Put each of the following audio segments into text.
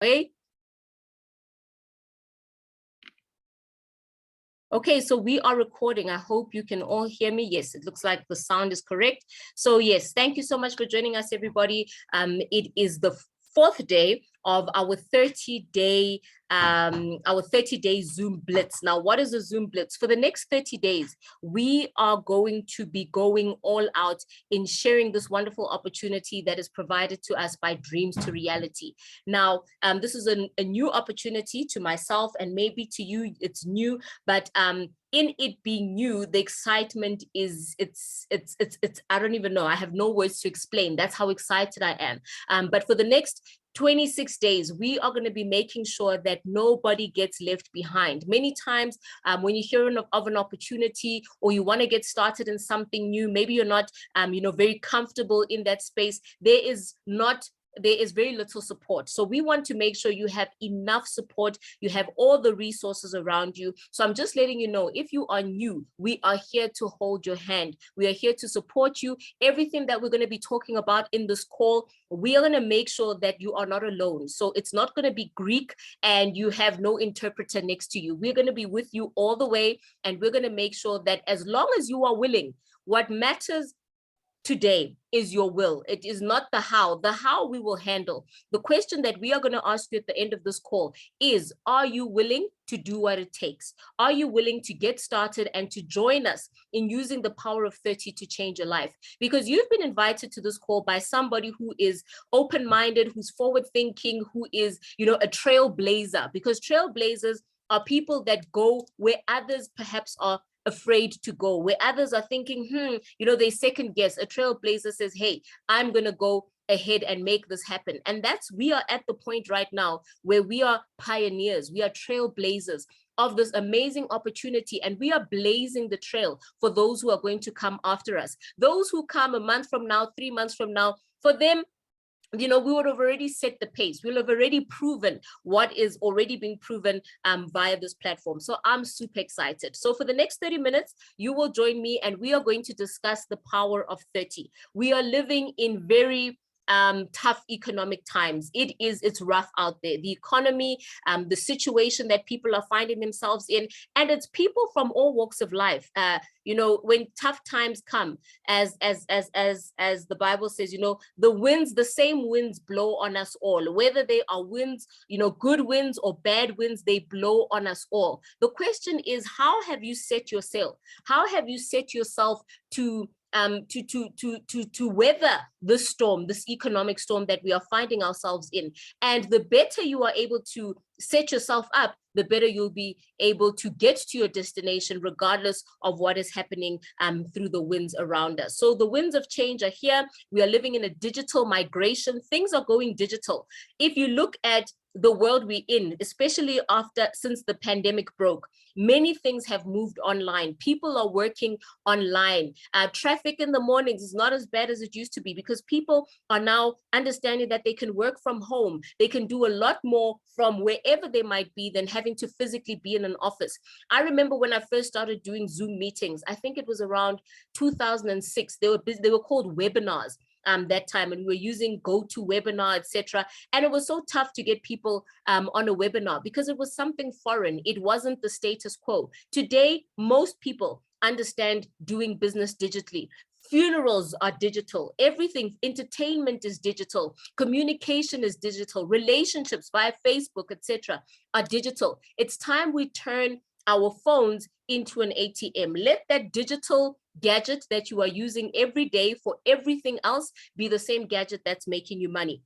Okay. Okay, so we are recording. I hope you can all hear me. Yes, it looks like the sound is correct. So yes, thank you so much for joining us, everybody. It is the fourth day of our 30-day Zoom Blitz. Now, what is a Zoom Blitz? For the next 30 days, we are going to be going all out in sharing this wonderful opportunity that is provided to us by Dreams to Reality. Now, this is a new opportunity to myself, and maybe to you, it's new, but in it being new, the excitement is, it's I don't even know. I have no words to explain. That's how excited I am. But for the next 26 days, we are going to be making sure that nobody gets left behind. Many times when you hear of an opportunity, or you want to get started in something new, maybe you're not very comfortable in that space, there is very little support. So we want to make sure you have enough support, you have all the resources around you. So I'm just letting you know, if you are new, we are here to hold your hand. We are here to support you. Everything that we're going to be talking about in this call, we are going to make sure that you are not alone. So it's not going to be Greek and you have no interpreter next to you. We're going to be with you all the way, and we're going to make sure that as long as you are willing, what matters today is your will. It is not the how. The how we will handle. The question that we are going to ask you at the end of this call is, are you willing to do what it takes? Are you willing to get started and to join us in using the power of 30 to change your life? Because you've been invited to this call by somebody who is open-minded, who's forward-thinking, who is, a trailblazer, because trailblazers are people that go where others perhaps are afraid to go, where others are thinking, they second guess. A trailblazer says, hey, I'm going to go ahead and make this happen. And we are at the point right now where we are pioneers, we are trailblazers of this amazing opportunity, and we are blazing the trail for those who are going to come after us. Those who come a month from now, 3 months from now, for them, we would have already set the pace. We'll have already proven what is already being proven via this platform. So I'm super excited. So for the next 30 minutes, you will join me, and we are going to discuss the power of 30. We are living in very tough economic times. It's rough out there. The economy, the situation that people are finding themselves in, and it's people from all walks of life. When tough times come, as the Bible says, the same winds blow on us all. Whether they are winds, good winds or bad winds, they blow on us all. The question is, how have you set your sail? How have you set yourself to weather this storm, this economic storm that we are finding ourselves in? And the better you are able to set yourself up, the better you'll be able to get to your destination, regardless of what is happening through the winds around us. So the winds of change are here. We are living in a digital migration. Things are going digital. If you look at the world we're in, especially since the pandemic broke, many things have moved online. People are working online. Traffic in the mornings is not as bad as it used to be, because people are now understanding that they can work from home. They can do a lot more from wherever they might be than having to physically be in an office. I remember when I first started doing Zoom meetings, I think it was around 2006. They were called webinars. That time, and we were using GoToWebinar, etc. And it was so tough to get people on a webinar because it was something foreign. It wasn't the status quo. Today, most people understand doing business digitally. Funerals are digital. Everything, entertainment is digital. Communication is digital. Relationships via Facebook, etc. are digital. It's time we turn our phones into an ATM. Let that digital gadget that you are using every day for everything else be the same gadget that's making you money.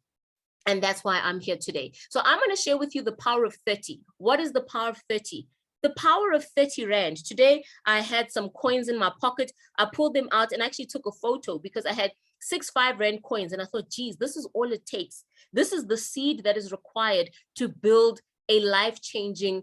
And that's why I'm here today. So I'm going to share with you the power of 30. What is the power of 30? The power of 30 Rand. Today, I had some coins in my pocket. I pulled them out and actually took a photo because I had 6 5 Rand coins. And I thought, geez, this is all it takes. This is the seed that is required to build a life-changing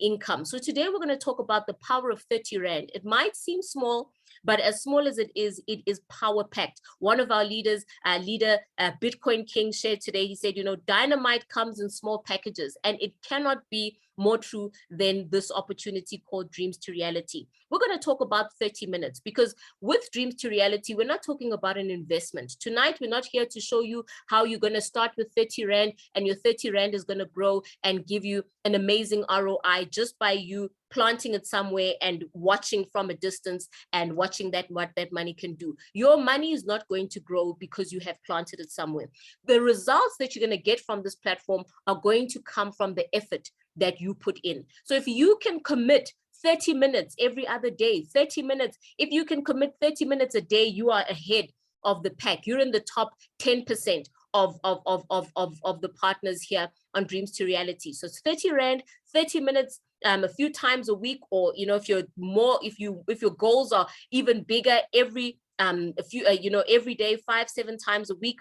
income. So today we're going to talk about the power of 30 Rand. It might seem small, But as small as it is power packed. One of our leaders, Bitcoin King, shared today, he said, dynamite comes in small packages, and it cannot be more true than this opportunity called Dreams to Reality. We're going to talk about 30 minutes because with Dreams to Reality, we're not talking about an investment. Tonight, we're not here to show you how you're going to start with 30 Rand and your 30 Rand is going to grow and give you an amazing ROI just by you planting it somewhere and watching from a distance and watching what that money can do. Your money is not going to grow because you have planted it somewhere. The results that you're going to get from this platform are going to come from the effort that you put in. So if you can commit 30 minutes every other day, 30 minutes, if you can commit 30 minutes a day, you are ahead of the pack. You're in the top 10% of the partners here on Dreams to Reality. So it's 30 Rand, 30 minutes, a few times a week, or if you're more, if your goals are even bigger, every every day, 5-7 times a week.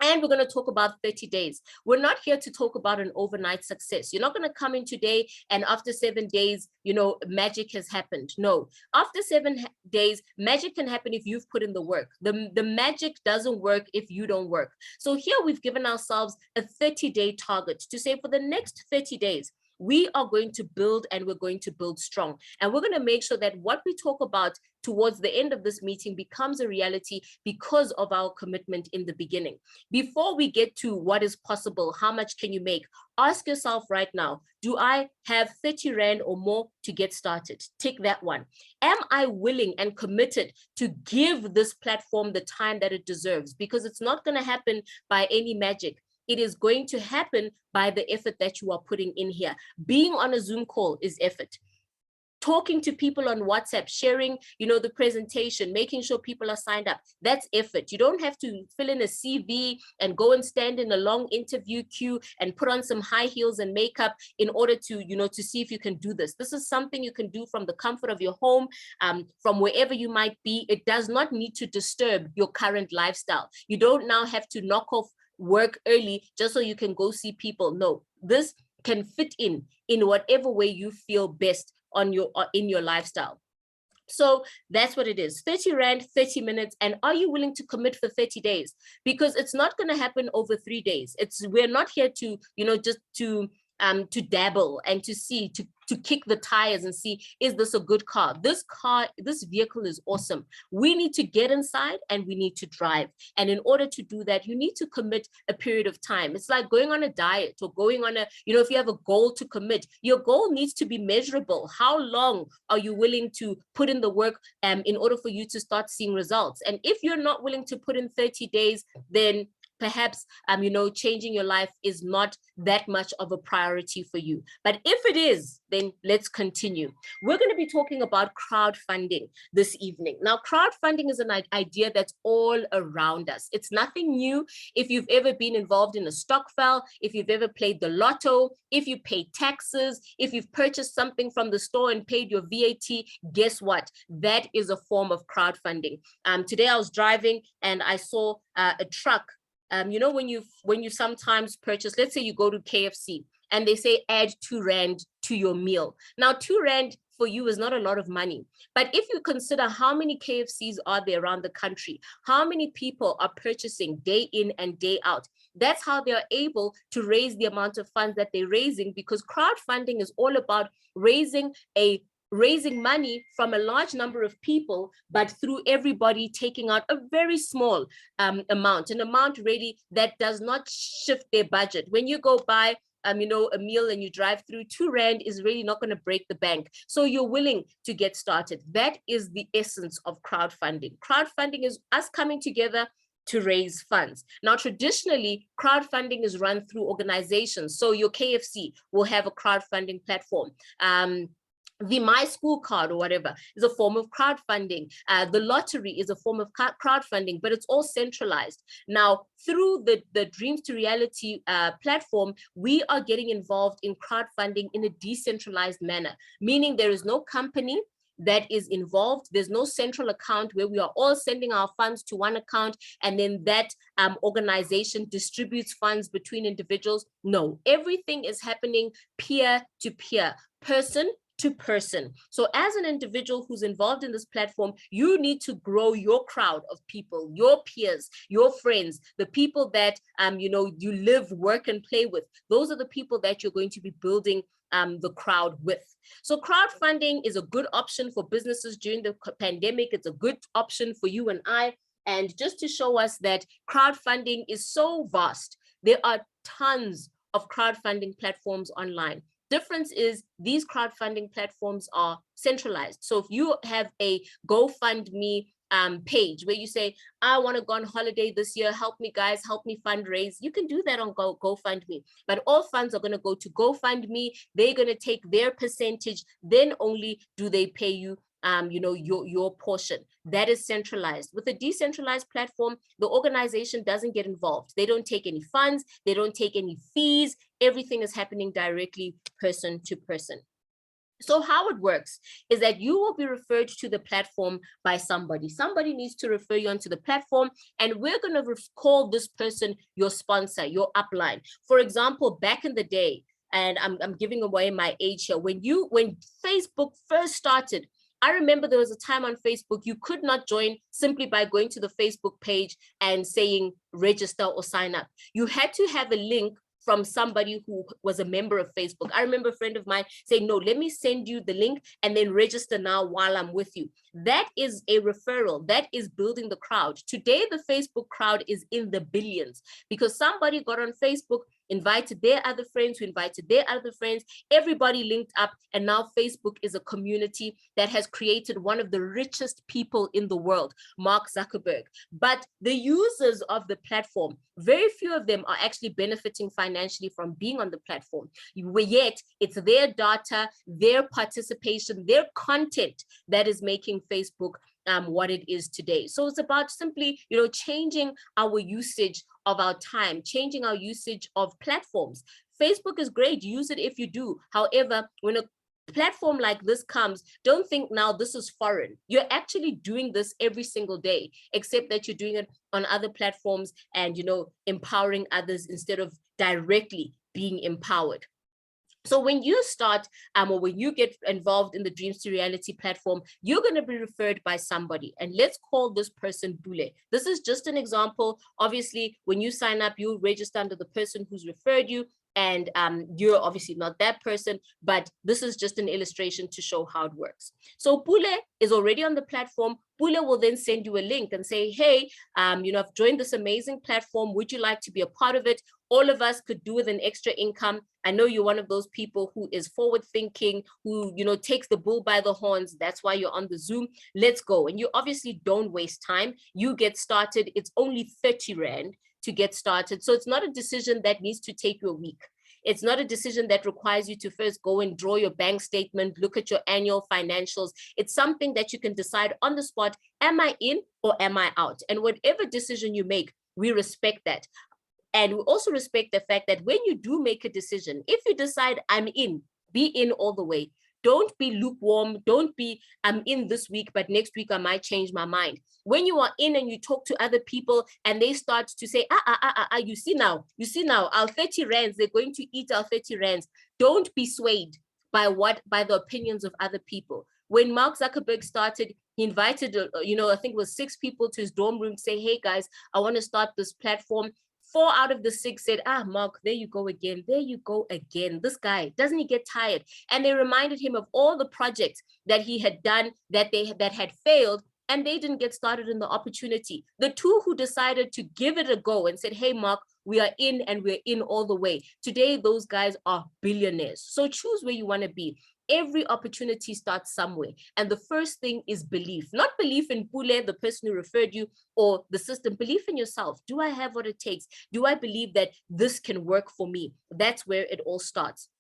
And we're going to talk about 30 days. We're not here to talk about an overnight success. You're not going to come in today and after 7 days, magic has happened. No, after 7 days, magic can happen if you've put in the work. The magic doesn't work if you don't work. So here we've given ourselves a 30-day target to say for the next 30 days, we are going to build and we're going to build strong. And we're going to make sure that what we talk about towards the end of this meeting becomes a reality because of our commitment in the beginning. Before we get to what is possible, how much can you make? Ask yourself right now, do I have 30 Rand or more to get started? Take that one. Am I willing and committed to give this platform the time that it deserves? Because it's not going to happen by any magic. It is going to happen by the effort that you are putting in here. Being on a Zoom call is effort. Talking to people on WhatsApp, sharing, the presentation, making sure people are signed up. That's effort. You don't have to fill in a CV and go and stand in a long interview queue and put on some high heels and makeup in order to, to see if you can do this. This is something you can do from the comfort of your home, from wherever you might be. It does not need to disturb your current lifestyle. You don't now have to knock off work early just so you can go see people. No, this can fit in whatever way you feel best in your lifestyle. So that's what it is. 30 Rand, 30 minutes. And are you willing to commit for 30 days? Because it's not going to happen over 3 days. We're not here to, just to dabble and to see, to kick the tires and see, is this a good car? This vehicle is awesome. We need to get inside and we need to drive. And in order to do that, you need to commit a period of time. It's like going on a diet or going on if you have a goal to commit, your goal needs to be measurable. How long are you willing to put in the work in order for you to start seeing results? And if you're not willing to put in 30 days, then perhaps, changing your life is not that much of a priority for you. But if it is, then let's continue. We're going to be talking about crowdfunding this evening. Now, crowdfunding is an idea that's all around us. It's nothing new. If you've ever been involved in a stokvel, if you've ever played the lotto, if you pay taxes, if you've purchased something from the store and paid your VAT, guess what? That is a form of crowdfunding. Today I was driving and I saw a truck. When you sometimes purchase, let's say you go to KFC and they say add 2 Rand to your meal. Now 2 Rand for you is not a lot of money, but if you consider how many KFCs are there around the country, how many people are purchasing day in and day out, that's how they're able to raise the amount of funds that they're raising, because crowdfunding is all about raising money from a large number of people, but through everybody taking out a very small amount, an amount really that does not shift their budget. When you go buy a meal and you drive through, 2 Rand is really not going to break the bank. So you're willing to get started. That is the essence of crowdfunding. Crowdfunding is us coming together to raise funds. Now, traditionally, crowdfunding is run through organizations. So your KFC will have a crowdfunding platform. The My School card or whatever is a form of crowdfunding. The lottery is a form of crowdfunding, but it's all centralized. Now, through the Dreams to Reality platform, we are getting involved in crowdfunding in a decentralized manner, meaning there is no company that is involved. There's no central account where we are all sending our funds to one account and then that organization distributes funds between individuals. No, everything is happening peer to peer, person to person. So as an individual who's involved in this platform, you need to grow your crowd of people, your peers, your friends, the people that you live, work, and play with. Those are the people that you're going to be building the crowd with. So crowdfunding is a good option for businesses during the pandemic. It's a good option for you and I. And just to show us that crowdfunding is so vast, there are tons of crowdfunding platforms online. Difference is these crowdfunding platforms are centralized. So if you have a GoFundMe page where you say, I want to go on holiday this year, help me guys, help me fundraise, you can do that on GoFundMe. But all funds are going to go to GoFundMe. They're going to take their percentage. Then only do they pay you your portion. That is centralized. With a decentralized platform, the organization doesn't get involved. They don't take any funds. They don't take any fees. Everything is happening directly person to person. So how it works is that you will be referred to the platform by somebody. Somebody needs to refer you onto the platform, and we're going to call this person your sponsor, your upline. For example, back in the day, and I'm giving away my age here, when Facebook first started, I remember there was a time on Facebook you could not join simply by going to the Facebook page and saying register or sign up. You had to have a link from somebody who was a member of Facebook. I remember a friend of mine saying, no, let me send you the link and then register now while I'm with you. That is a referral. That is building the crowd. Today, the Facebook crowd is in the billions because somebody got on Facebook, invited their other friends, who invited their other friends, everybody linked up, and now Facebook is a community that has created one of the richest people in the world, Mark Zuckerberg. But the users of the platform, very few of them are actually benefiting financially from being on the platform. Yet it's their data, their participation, their content that is making Facebook what it is today. So it's about simply, changing our usage of our time, changing our usage of platforms. Facebook is great, use it if you do. However, when a platform like this comes, don't think now this is foreign. You're actually doing this every single day, except that you're doing it on other platforms and, empowering others instead of directly being empowered. So when you start or when you get involved in the Dreams to Reality platform, you're going to be referred by somebody. And let's call this person Bule. This is just an example. Obviously, when you sign up, you register under the person who's referred you. And you're obviously not that person, but this is just an illustration to show how it works. So Bule is already on the platform. Bule will then send you a link and say, hey, I've joined this amazing platform. Would you like to be a part of it? All of us could do with an extra income. I know you're one of those people who is forward thinking, who, takes the bull by the horns. That's why you're on the Zoom. Let's go. And you obviously don't waste time. You get started. It's only 30 Rand to get started. So it's not a decision that needs to take you a week. It's not a decision that requires you to first go and draw your bank statement, look at your annual financials. It's something that you can decide on the spot. Am I in or am I out? And whatever decision you make, we respect that. And we also respect the fact that when you do make a decision, if you decide I'm in, be in all the way. Don't be lukewarm. Don't be, I'm in this week, but next week I might change my mind. When you are in and you talk to other people and they start to say, you see now, our 30 rands, they're going to eat our 30 rands. Don't be swayed by the opinions of other people. When Mark Zuckerberg started, he invited, I think it was 6 people to his dorm room to say, hey guys, I want to start this platform. 4 out of the 6 said, Mark, there you go again. There you go again. This guy, doesn't he get tired? And they reminded him of all the projects that he had done that had failed, and they didn't get started in the opportunity. The 2 who decided to give it a go and said, hey, Mark, we are in and we're in all the way. Today, those guys are billionaires. So choose where you want to be. Every opportunity starts somewhere. And the first thing is belief, not belief in Pule, the person who referred you, or the system, belief in yourself. Do I have what it takes? Do I believe that this can work for me? That's where it all starts.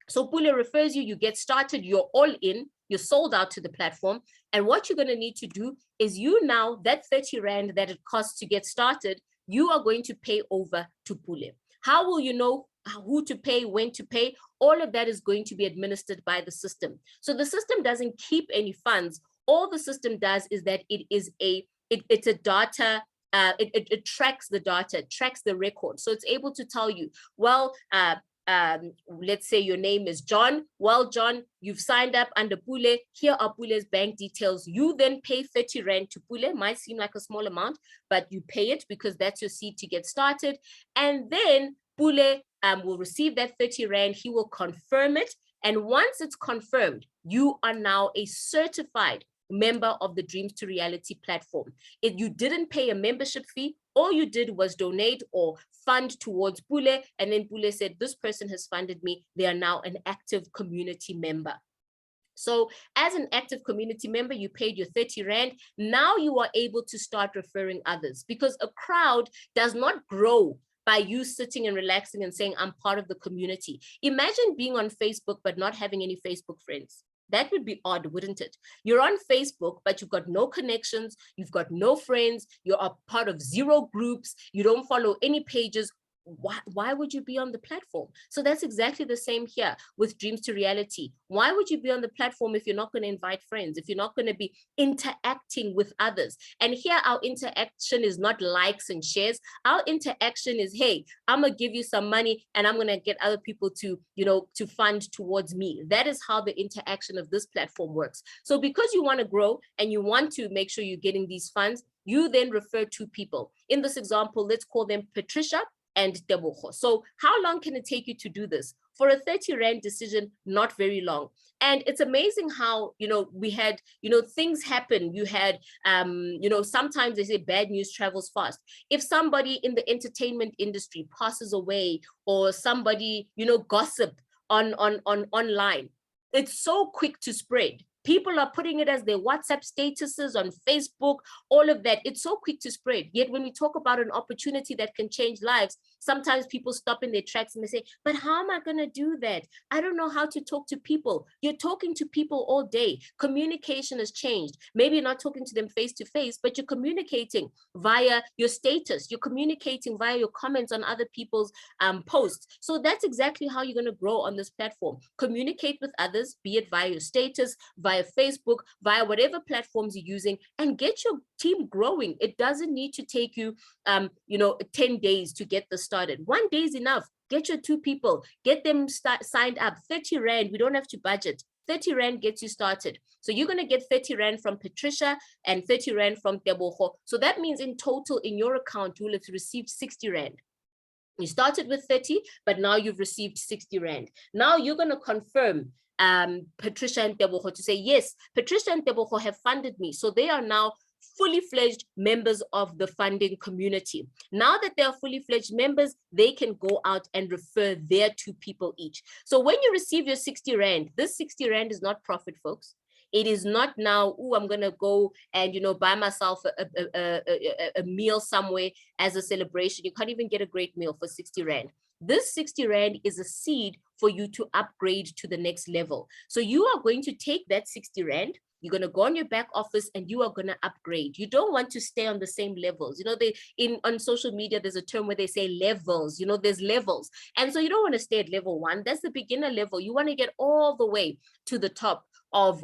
So Pule refers you, you get started, you're all in, you're sold out to the platform. And what you're going to need to do is now, that 30 Rand that it costs to get started, you are going to pay over to Pule. How will you know who to pay, when to pay? All of that is going to be administered by the system. So the system doesn't keep any funds. All the system does is that it's a data, it tracks the data, tracks the record. So it's able to tell you, well, let's say your name is John. Well, John, you've signed up under Pule. Here are Pule's bank details. You then pay 30 Rand to Pule. Might seem like a small amount, but you pay it because that's your seed to get started. And then Pule will receive that 30 Rand. He will confirm it. And once it's confirmed, you are now a certified member of the Dreams to Reality platform. If you didn't pay a membership fee, all you did was donate or fund towards Pule, and then Pule said, this person has funded me. They are now an active community member. So as an active community member, you paid your 30 Rand. Now you are able to start referring others, because a crowd does not grow by you sitting and relaxing and saying, I'm part of the community. Imagine being on Facebook, but not having any Facebook friends. That would be odd, wouldn't it? You're on Facebook, but you've got no connections, you've got no friends, you're a part of 0 groups, you don't follow any pages. Why would you be on the platform? So that's exactly the same here with Dreams to Reality. Why would you be on the platform if you're not going to invite friends, if you're not going to be interacting with others? And here our interaction is not likes and shares. Our interaction is, hey, I'm going to give you some money and I'm going to get other people to, to fund towards me. That is how the interaction of this platform works. So because you want to grow and you want to make sure you're getting these funds, you then refer 2 people. In this example, let's call them Patricia and Tebogo. So how long can it take you to do this? For a 30 Rand decision, not very long. And it's amazing how, we had, things happen. You had, sometimes they say bad news travels fast. If somebody in the entertainment industry passes away, or somebody, gossip online, it's so quick to spread. People are putting it as their WhatsApp statuses on Facebook, all of that. It's so quick to spread. Yet when we talk about an opportunity that can change lives, sometimes people stop in their tracks and they say, but how am I going to do that? I don't know how to talk to people. You're talking to people all day. Communication has changed. Maybe you're not talking to them face to face, but you're communicating via your status. You're communicating via your comments on other people's posts. So that's exactly how you're going to grow on this platform. Communicate with others, be it via your status, via Facebook, via whatever platforms you're using, and get your team growing. It doesn't need to take you, 10 days to get this started. 1 day is enough. Get your 2 people, get them signed up. 30 Rand, we don't have to budget. 30 Rand gets you started. So you're going to get 30 Rand from Patricia and 30 Rand from Tebogo. So that means in total in your account, you will have received 60 Rand. You started with 30, but now you've received 60 Rand. Now you're going to confirm Patricia and Tebogo to say, yes, Patricia and Tebogo have funded me. So they are now fully fledged members of the funding community. Now that they are fully fledged members, they can go out and refer their 2 people each. So when you receive your 60 Rand, this 60 Rand is not profit, folks. It is not now, oh, I'm going to go and, buy myself a meal somewhere as a celebration. You can't even get a great meal for 60 Rand. This 60 Rand is a seed for you to upgrade to the next level. So you are going to take that 60 Rand, you're going to go on your back office and you are going to upgrade. You don't want to stay on the same levels. On social media, there's a term where they say levels, there's levels. And so you don't want to stay at level 1. That's the beginner level. You want to get all the way to the top of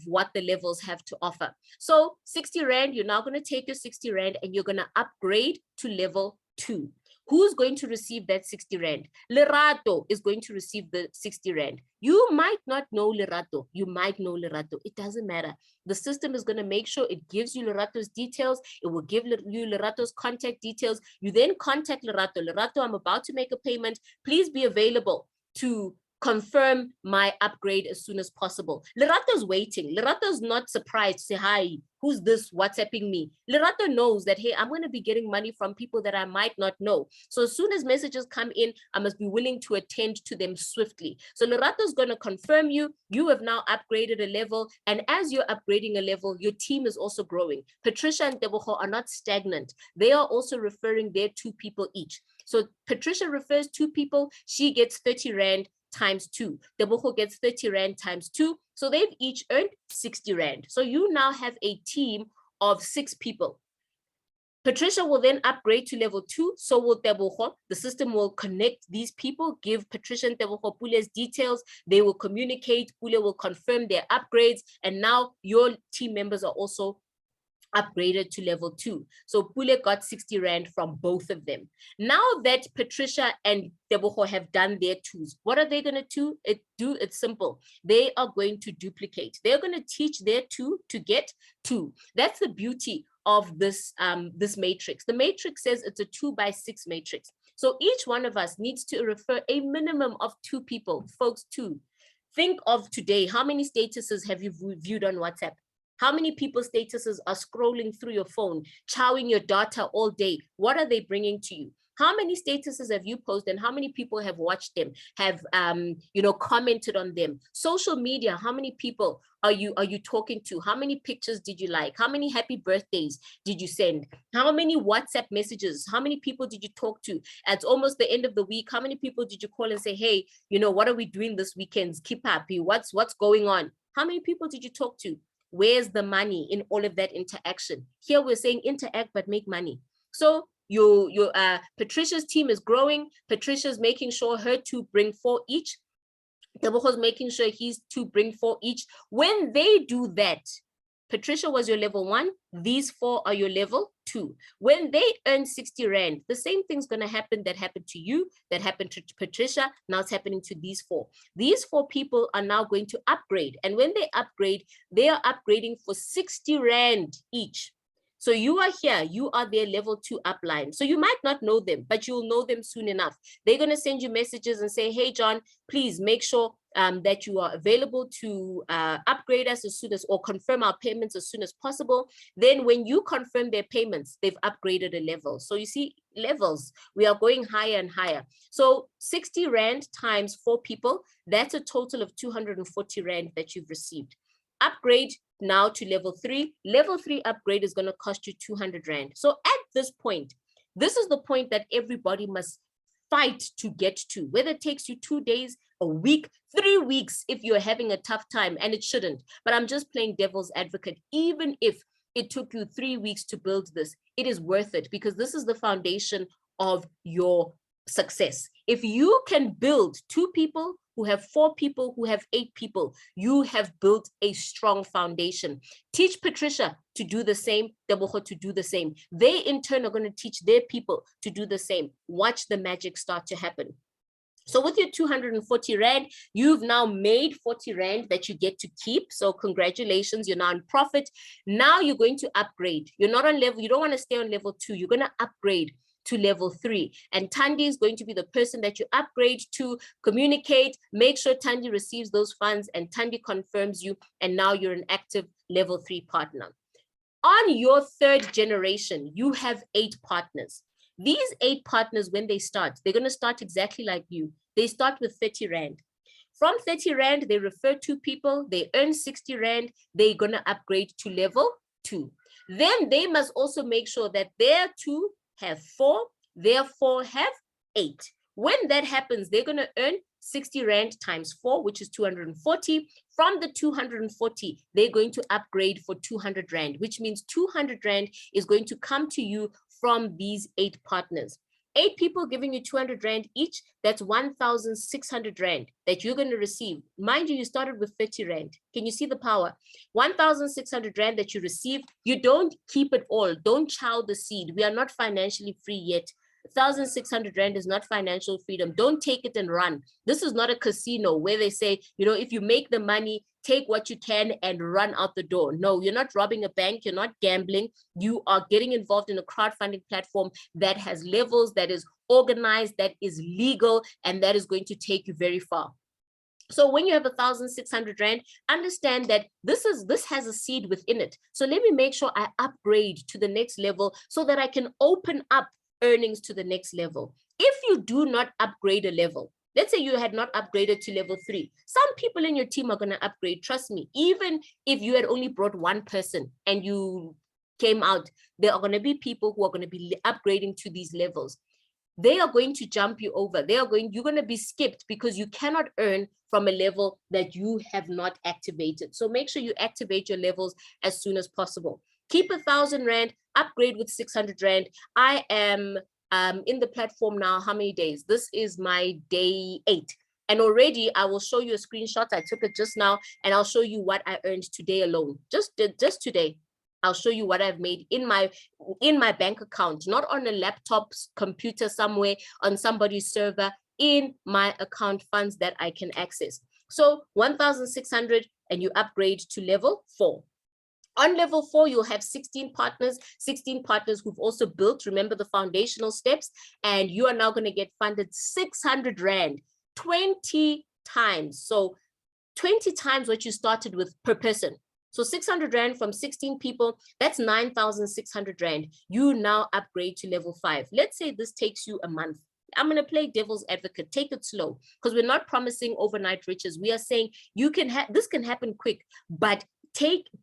what the levels have to offer. So 60 Rand, you're now going to take your 60 Rand and you're going to upgrade to level 2. Who's going to receive that 60 Rand? Lerato is going to receive the 60 Rand. You might not know Lerato. You might know Lerato. It doesn't matter. The system is going to make sure it gives you Lerato's details. It will give you Lerato's contact details. You then contact Lerato. Lerato, I'm about to make a payment. Please be available to confirm my upgrade as soon as possible. Lerato's waiting. Lerato's not surprised to say, hi, who's this WhatsApping me? Lerato knows that, hey, I'm going to be getting money from people that I might not know. So as soon as messages come in, I must be willing to attend to them swiftly. So Lerato's going to confirm you. You have now upgraded a level. And as you're upgrading a level, your team is also growing. Patricia and Tebogo are not stagnant. They are also referring their 2 people each. So Patricia refers 2 people. She gets 30 Rand times 2. Tebogo gets 30 Rand times 2. So they've each earned 60 Rand. So you now have a team of 6 people. Patricia will then upgrade to level 2. So will Tebogo. The system will connect these people, give Patricia and Tebogo Pule's details. They will communicate. Pule will confirm their upgrades. And now your team members are also upgraded to level 2. So Pule got 60 Rand from both of them. Now that Patricia and Tebogo have done their 2s, what are they going to do? It's simple. They are going to duplicate. They're going to teach their 2 to get 2. That's the beauty of this, this matrix. The matrix says it's a 2x6 matrix. So each one of us needs to refer a minimum of 2 people. Folks, 2. Think of today. How many statuses have you viewed on WhatsApp? How many people's statuses are scrolling through your phone, chowing your data all day? What are they bringing to you? How many statuses have you posted and how many people have watched them, have commented on them? Social media, how many people are you talking to? How many pictures did you like? How many happy birthdays did you send? How many WhatsApp messages? How many people did you talk to? At almost the end of the week, how many people did you call and say, hey, what are we doing this weekend? Keep happy. What's going on? How many people did you talk to? Where's the money in all of that interaction? Here we're saying interact, but make money. So your Patricia's team is growing. Patricia's making sure her 2 bring 4 each. Tebogo's making sure his 2 bring 4 each. When they do that, Patricia was your level 1. These 4 are your level 2. When they earn 60 Rand, the same thing's going to happen that happened to you, that happened to Patricia. Now it's happening to these 4. These 4 people are now going to upgrade. And when they upgrade, they are upgrading for 60 Rand each. So you are here, you are their level 2 upline. So you might not know them, but you'll know them soon enough. They're going to send you messages and say, hey, John, please make sure that you are available to upgrade us as soon as, or confirm our payments as soon as possible. Then when you confirm their payments, they've upgraded a level. So you see levels, we are going higher and higher. So 60 Rand times 4 people, that's a total of 240 Rand that you've received. Upgrade now to level 3. Level 3 upgrade is going to cost you 200 Rand. So at this point, this is the point that everybody must fight to get to, whether it takes you 2 days, a week, 3 weeks, if you're having a tough time, and it shouldn't. But I'm just playing devil's advocate. Even if it took you 3 weeks to build this, it is worth it, because this is the foundation of your success. If you can build 2 people who have 4 people, who have 8 people, you have built a strong foundation. Teach Patricia to do the same, Tebogo to do the same. They in turn are going to teach their people to do the same. Watch the magic start to happen. So with your 240 Rand, you've now made 40 Rand that you get to keep. So congratulations, you're now in profit. Now you're going to upgrade. You're not on level, you don't want to stay on level 2. You're going to upgrade to level 3. And Tandi is going to be the person that you upgrade to, communicate, make sure Tandi receives those funds and Tandi confirms you. And now you're an active level 3 partner. On your 3rd generation, you have 8 partners. These 8 partners, when they start, they're going to start exactly like you. They start with 30 Rand. From 30 Rand, they refer 2 people, they earn 60 Rand, they're going to upgrade to level 2. Then they must also make sure that their 2 have 4, therefore have 8. When that happens, they're going to earn 60 Rand times 4, which is 240. From the 240, they're going to upgrade for 200 Rand, which means 200 Rand is going to come to you from these 8 partners. 8 people giving you 200 Rand each, that's 1,600 Rand that you're going to receive. Mind you, you started with 30 Rand. Can you see the power? 1,600 Rand that you receive, you don't keep it all. Don't chow the seed. We are not financially free yet. 1,600 Rand is not financial freedom. Don't take it and run. This is not a casino where they say, if you make the money, take what you can and run out the door. No, you're not robbing a bank. You're not gambling. You are getting involved in a crowdfunding platform that has levels, that is organized, that is legal, and that is going to take you very far. So when you have 1,600 Rand, understand that this has a seed within it. So let me make sure I upgrade to the next level so that I can open up earnings to the next level. If you do not upgrade a level, let's say you had not upgraded to level 3, some people in your team are going to upgrade. Trust me, even if you had only brought 1 person and you came out, there are going to be people who are going to be upgrading to these levels. They are going to jump you over. You're going to be skipped because you cannot earn from a level that you have not activated. So make sure you activate your levels as soon as possible. Keep 1,000 Rand, upgrade with 600 Rand. I am in the platform now, how many days? This is my day 8. And already I will show you a screenshot. I took it just now and I'll show you what I earned today alone. Just today. I'll show you what I've made in my bank account, not on a laptop computer somewhere on somebody's server, in my account funds that I can access. So 1,600 and you upgrade to level 4. On level 4, you'll have 16 partners who've also built, remember, the foundational steps, and you are now going to get funded 600 Rand 20 times. So 20 times what you started with per person. So 600 Rand from 16 people, that's 9,600 Rand. You now upgrade to level 5. Let's say this takes you a month. I'm going to play devil's advocate. Take it slow, because we're not promising overnight riches. We are saying you can this can happen quick, but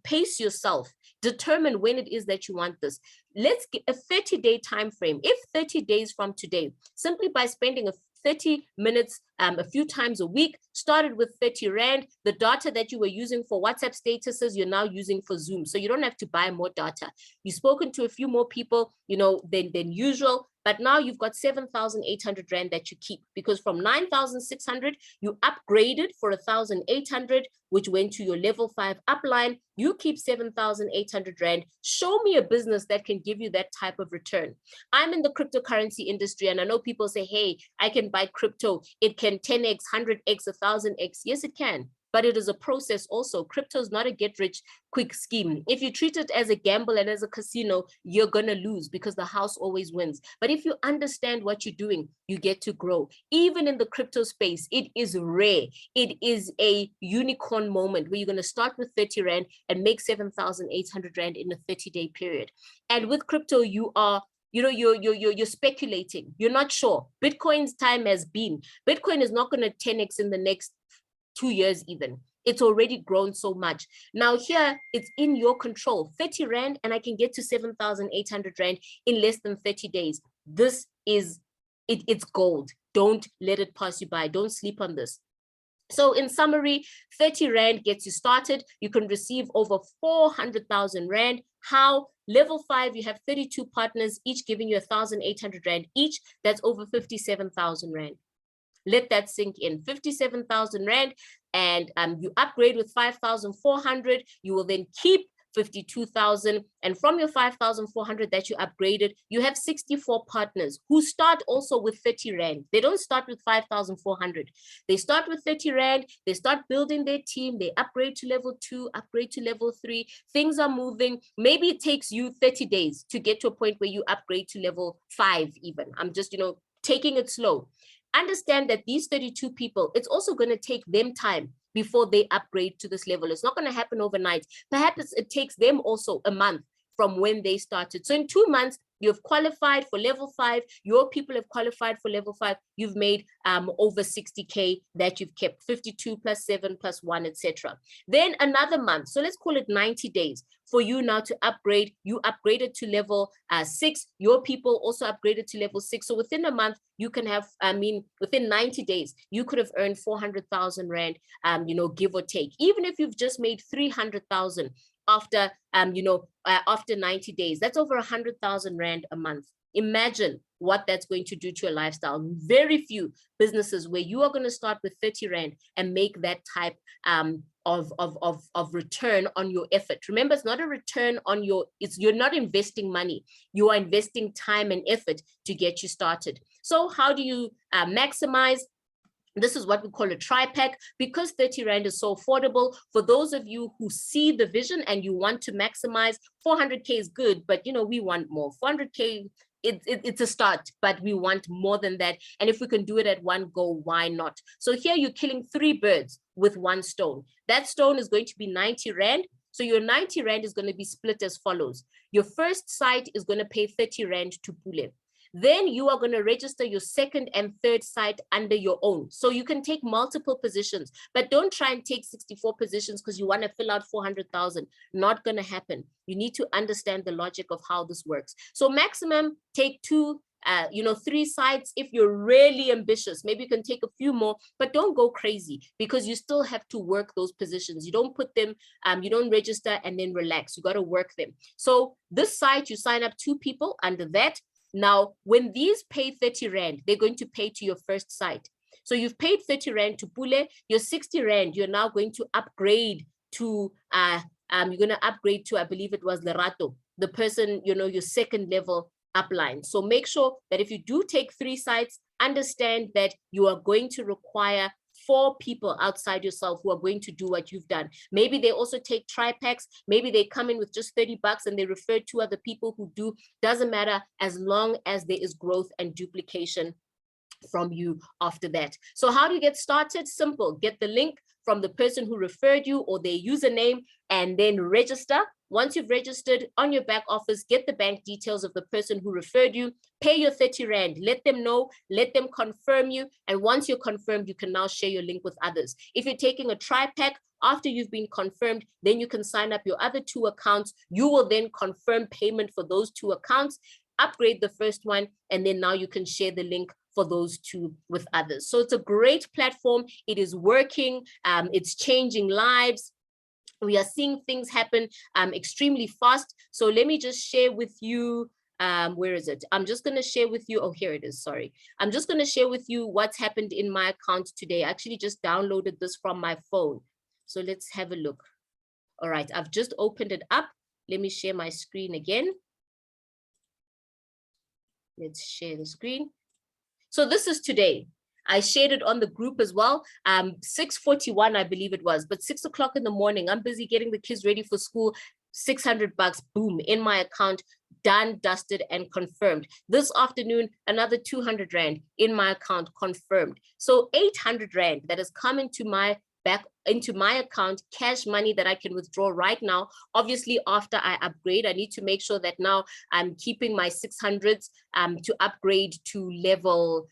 pace yourself. Determine when it is that you want this. Let's get a 30-day time frame. If 30 days from today, simply by spending 30 minutes a few times a week, started with 30 Rand, the data that you were using for WhatsApp statuses, you're now using for Zoom. So you don't have to buy more data. You've spoken to a few more people, than usual, but now you've got 7,800 Rand that you keep, because from 9,600, you upgraded for 1,800, which went to your level 5 upline. You keep 7,800 Rand. Show me a business that can give you that type of return. I'm in the cryptocurrency industry, and I know people say, hey, I can buy crypto. It can 10x, 100x, 1,000x. Yes, it can. But it is a process also. Crypto is not a get-rich-quick scheme. If you treat it as a gamble and as a casino, you're going to lose, because the house always wins. But if you understand what you're doing, you get to grow. Even in the crypto space, it is rare. It is a unicorn moment where you're going to start with 30 Rand and make 7,800 Rand in a 30-day period. And with crypto, you are you're speculating. You're not sure. Bitcoin's time has been. Bitcoin is not going to 10x in the next 2 years even. It's already grown so much. Now here, it's in your control. 30 Rand and I can get to 7,800 Rand in less than 30 days. This is, it's gold. Don't let it pass you by. Don't sleep on this. So in summary, 30 Rand gets you started. You can receive over 400,000 Rand. How? Level 5, you have 32 partners, each giving you 1,800 Rand each. That's over 57,000 Rand. Let that sink in. 57,000 Rand, and you upgrade with 5,400. You will then keep 52,000, and from your 5,400 that you upgraded, you have 64 partners who start also with 30 Rand. They don't start with 5,400. They start with 30 Rand. They start building their team. They upgrade to level 2, upgrade to level 3. Things are moving. Maybe it takes you 30 days to get to a point where you upgrade to level 5 even. I'm just, taking it slow. Understand that these 32 people, it's also going to take them time before they upgrade to this level. It's not going to happen overnight. Perhaps it takes them also a month from when they started. So in 2 months, you've qualified for level 5. Your people have qualified for level 5. You've made over 60K that you've kept, 52 plus 7 plus 1, etc. Then another month. So let's call it 90 days for you now to upgrade. You upgraded to level 6. Your people also upgraded to level 6. So within a month, you can have, within 90 days, you could have earned 400,000 Rand, give or take. Even if you've just made 300,000 after, after 90 days, that's over 100,000 Rand a month. Imagine what that's going to do to your lifestyle. Very few businesses where you are going to start with 30 Rand and make that type of return on your effort. Remember, it's not a return on you're not investing money. You are investing time and effort to get you started. So how do you maximize? This is what we call a tri-pack. Because 30 Rand is so affordable, for those of you who see the vision and you want to maximize, 400K is good, but we want more. 400K, it's a start, but we want more than that. And if we can do it at one go, why not? So here you're killing 3 birds with 1 stone. That stone is going to be 90 Rand. So your 90 Rand is going to be split as follows. Your first site is going to pay 30 Rand to Pule. Then you are going to register your second and third site under your own. So you can take multiple positions, but don't try and take 64 positions because you want to fill out 400,000. Not going to happen. You need to understand the logic of how this works. So maximum take 2, 3 sites. If you're really ambitious, maybe you can take a few more, but don't go crazy because you still have to work those positions. You don't put them, you don't register and then relax. You got to work them. So this site, you sign up 2 people under that. Now, when these pay 30 Rand, they're going to pay to your first site. So you've paid 30 Rand to Pule, your 60 Rand, you're now going to upgrade to you're going to upgrade to, I believe it was Lerato, the person, you know, your second level upline. So make sure that if you do take 3 sites, understand that you are going to require 4 people outside yourself who are going to do what you've done. Maybe they also take tri-packs. Maybe they come in with just 30 bucks and they refer 2 other people who do. Doesn't matter, as long as there is growth and duplication from you after that. So how do you get started? Simple. Get the link from the person who referred you or their username, and then register. Once you've registered, on your back office, get the bank details of the person who referred you, pay your 30 Rand, let them know, let them confirm you. And once you're confirmed, you can now share your link with others. If you're taking a tri-pack, after you've been confirmed, then you can sign up your other 2 accounts. You will then confirm payment for those 2 accounts, upgrade the first one, and then now you can share the link for those 2 with others. So it's a great platform. It is working. It's changing lives. We are seeing things happen extremely fast. So let me just share with you, where is it? I'm just going to share with you. Oh, here it is. Sorry. I'm just going to share with you what's happened in my account today. I actually just downloaded this from my phone. So let's have a look. All right. I've just opened it up. Let me share my screen again. Let's share the screen. So this is today. I shared it on the group as well. 6:41, I believe it was, but 6 o'clock in the morning, I'm busy getting the kids ready for school. 600 bucks, boom, in my account, done, dusted, and confirmed. This afternoon, another 200 Rand in my account, confirmed. So 800 Rand that has come into my account, cash money that I can withdraw right now. Obviously, after I upgrade, I need to make sure that now I'm keeping my 600s to upgrade to level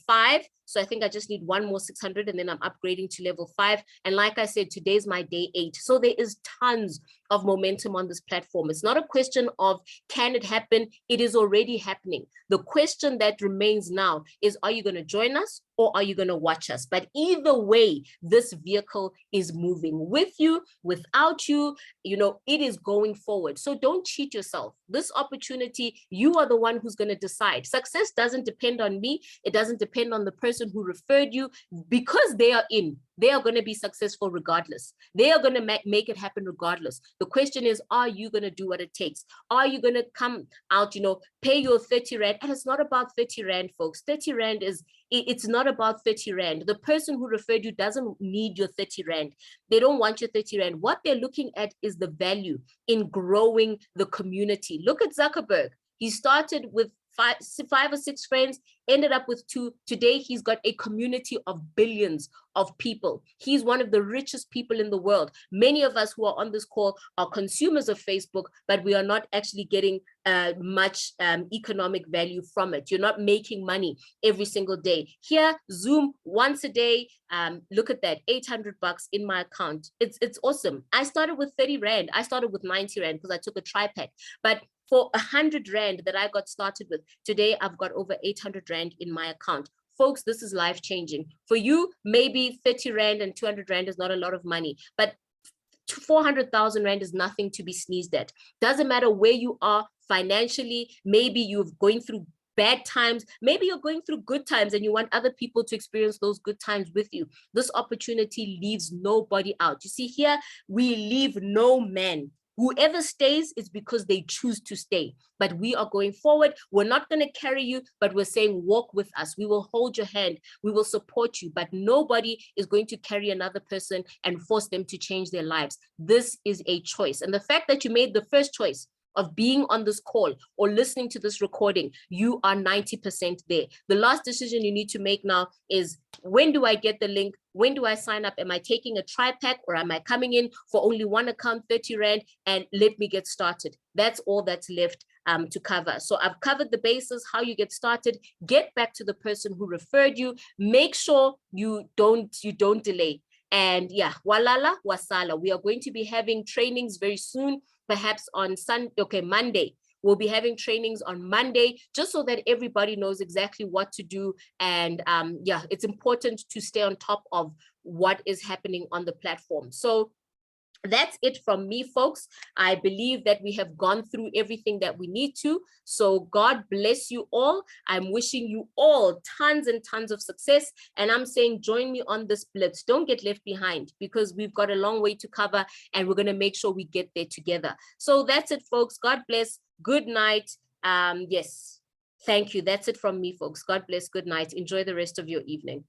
5. So I think I just need 1 more 600 and then I'm upgrading to level 5. And like I said, today's my day 8. So there is tons of momentum on this platform. It's not a question of can it happen? It is already happening. The question that remains now is, are you going to join us or are you going to watch us? But either way, this vehicle is moving with you, without you, you know, it is going forward. So don't cheat yourself. This opportunity, you are the one who's going to decide. Success doesn't depend on me. It doesn't depend on the person who referred you, because they are in. They are going to be successful regardless. They are going to make it happen regardless. The question is, are you going to do what it takes? Are you going to come out, you know, pay your 30 Rand? And it's not about 30 Rand, folks. 30 Rand is, it's not about 30 Rand. The person who referred you doesn't need your 30 Rand. They don't want your 30 Rand. What they're looking at is the value in growing the community. Look at Zuckerberg. He started with five or six friends, ended up with 2. Today, he's got a community of billions of people. He's one of the richest people in the world. Many of us who are on this call are consumers of Facebook, but we are not actually getting much economic value from it. You're not making money every single day. Here, Zoom once a day. Look at that, 800 bucks in my account. It's awesome. I started with 30 Rand. I started with 90 Rand because I took a tri-pack. But for 100 Rand that I got started with, today I've got over 800 Rand in my account. Folks, this is life changing. For you, maybe 30 Rand and 200 Rand is not a lot of money, but 400,000 Rand is nothing to be sneezed at. Doesn't matter where you are financially. Maybe you're going through bad times. Maybe you're going through good times and you want other people to experience those good times with you. This opportunity leaves nobody out. You see here, we leave no man. Whoever stays is because they choose to stay. But we are going forward. We're not going to carry you, but we're saying walk with us. We will hold your hand. We will support you. But nobody is going to carry another person and force them to change their lives. This is a choice. And the fact that you made the first choice of being on this call or listening to this recording, you are 90% there. The last decision you need to make now is, when do I get the link? When do I sign up? Am I taking a tri-pack or am I coming in for only one account, 30 Rand, and let me get started? That's all that's left to cover. So I've covered the bases, how you get started. Get back to the person who referred you. Make sure you don't delay. And yeah, walala wasala. We are going to be having trainings very soon, perhaps on Monday. We'll be having trainings on Monday, just so that everybody knows exactly what to do. And yeah, it's important to stay on top of what is happening on the platform. So That's it from me, folks. I believe that we have gone through everything that we need to. So God bless you all. I'm wishing you all tons and tons of success. And I'm saying, join me on this blitz. Don't get left behind, because we've got a long way to cover and we're going to make sure we get there together. So that's it, folks. God bless. Good night. Yes. Thank you. That's it from me, folks. God bless. Good night. Enjoy the rest of your evening.